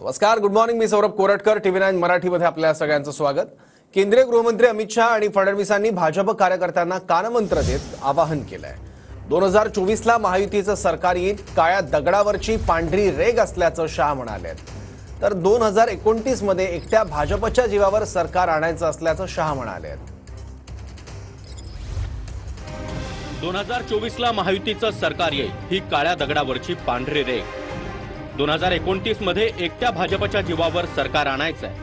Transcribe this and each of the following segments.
नमस्कार, good morning. मी Saurabh Koratkar. TV9 मराठीमध्ये आपल्या सगळ्यांचं स्वागत. केंद्रीय गृहमंत्री अमित शहा आणि फडणवीसांनी भाजप कार्यकर्त्यांना कानमंत्र देत आवाहन केलंय. 2024ला महायुतीचं सरकार येईल, काळ्या दगडावरची पांढरी रेग असल्याचं शहा म्हणाले. तर 2029 मध्ये एकट्या भाजपच्या जीवावर सरकार आणायचं असल्याचं शहा म्हणाले. 2024ला महायुतीचं सरकार येईल, ही काळ्या दगडावरची पांढरी रेग. 2029 मध्ये एकट्या भाजपच्या जीवावर सरकार आणायचंय.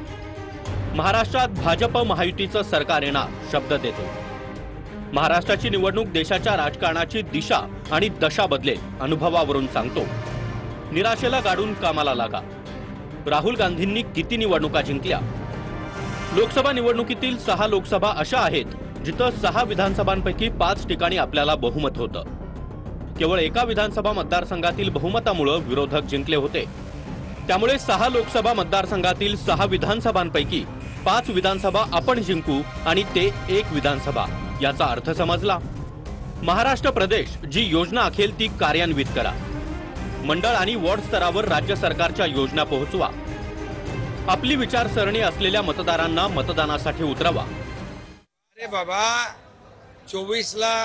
महाराष्ट्रात भाजप महायुतीचं सरकार येणार, शब्द देतो. महाराष्ट्राची निवडणूक देशाच्या राजकारणाची दिशा आणि दशा बदलेल, अनुभवावरून सांगतो. निराशेला गाडून कामाला लागा. राहुल गांधींनी किती निवडणुका जिंकल्या? लोकसभा निवडणुकीतील 6 लोकसभा अशा आहेत जिथं 6 विधानसभांपैकी 5 ठिकाणी आपल्याला बहुमत होतं. केवळ एका विधानसभा मतदारसंघातील बहुमतामुळे विरोधक जिंकले होते. त्यामुळे 6 लोकसभा मतदारसंघातील 6 विधानसभांपैकी 5 विधानसभा आपण जिंकू आणि ते 1 विधानसभा. याचा अर्थ समजला? महाराष्ट्र प्रदेश जी योजना आखेल ती कार्यान्वित करा. मंडळ आणि वॉर्ड स्तरावर राज्य सरकारच्या योजना पोहोचवा. आपली विचारसरणी असलेल्या मतदारांना मतदानासाठी उतरवा. अरे बाबा, 24ला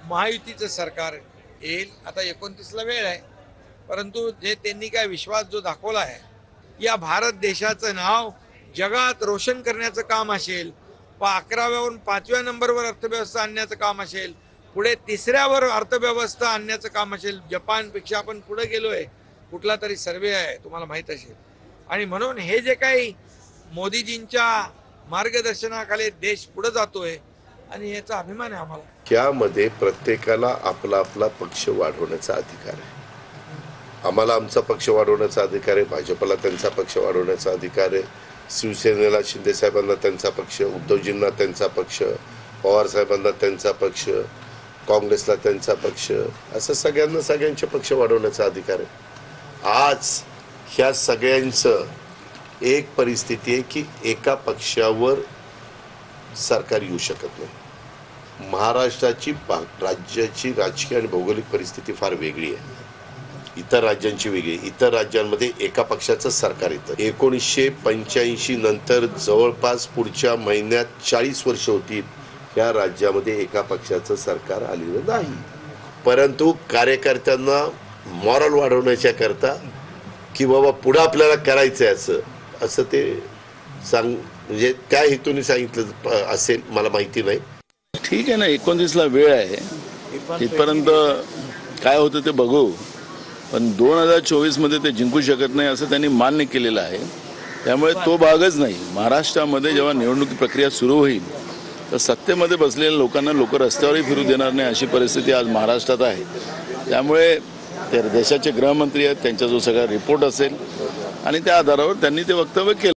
महायुतीचं सरकार येईल. आता 29ला वेळ आहे, परंतु जे त्यांनी काय विश्वास जो दाखवला आहे, या भारत देशाचं नाव जगात रोशन करण्याचं काम असेल, 11व्यावरून 5व्या नंबरवर अर्थव्यवस्था आणण्याचं काम असेल, पुढे 3ऱ्यावर अर्थव्यवस्था आणण्याचं काम असेल. जपानपेक्षा आपण पुढे गेलोय, कुठला तरी सर्वे आहे, तुम्हाला माहीत असेल. आणि म्हणून हे जे काही मोदीजींच्या मार्गदर्शनाखाली देश पुढे जातोय आणि याचा अभिमान आहे आम्हाला. त्यामध्ये प्रत्येकाला आपला आपला पक्ष वाढवण्याचा अधिकार आहे. आम्हाला आमचा पक्ष वाढवण्याचा अधिकार आहे, भाजपला त्यांचा पक्ष वाढवण्याचा अधिकार आहे, शिवसेनेला शिंदे साहेबांना त्यांचा पक्ष, उद्धवजींना त्यांचा पक्ष, पवार साहेबांना त्यांचा पक्ष, काँग्रेसला त्यांचा पक्ष, असं सगळ्यांचे पक्ष वाढवण्याचा अधिकार आहे. आज ह्या सगळ्यांचं एक परिस्थिती आहे की एका पक्षावर सरकार येऊ शकत नाही. महाराष्ट्राची राज्याची राजकीय आणि भौगोलिक परिस्थिती फार वेगळी आहे, इतर राज्यांची वेगळी. इतर राज्यांमध्ये एका पक्षाचं सरकार येतं. 1985 नंतर जवळपास पुढच्या महिन्यात 40 वर्ष होतील या राज्यामध्ये एका पक्षाचं सरकार आलेलं नाही. परंतु कार्यकर्त्यांना मॉरल वाढवण्याच्या करता की बाबा पुढं आपल्याला करायचं आहे असं ते म्हणजे त्या हेतूने सांगितलं असेल, मला माहिती नाही. ठीक आहे ना, 29ला वेळ आहे, तिथपर्यंत काय होतं ते बघू. पण 2024 मध्ये ते जिंकू शकत नाही असं त्यांनी मान्य केलेलं आहे. त्यामुळे तो भागच नाही. महाराष्ट्रामध्ये जेव्हा निवडणुकी प्रक्रिया सुरू होईल तर सत्तेमध्ये बसलेल्या लोकांना लोक रस्त्यावरही फिरू देणार नाही अशी परिस्थिती आज महाराष्ट्रात आहे. त्यामुळे ते देशाचे गृहमंत्री आहेत, त्यांचा जो सगळा रिपोर्ट असेल आणि त्या आधारावर त्यांनी ते वक्तव्य केलं.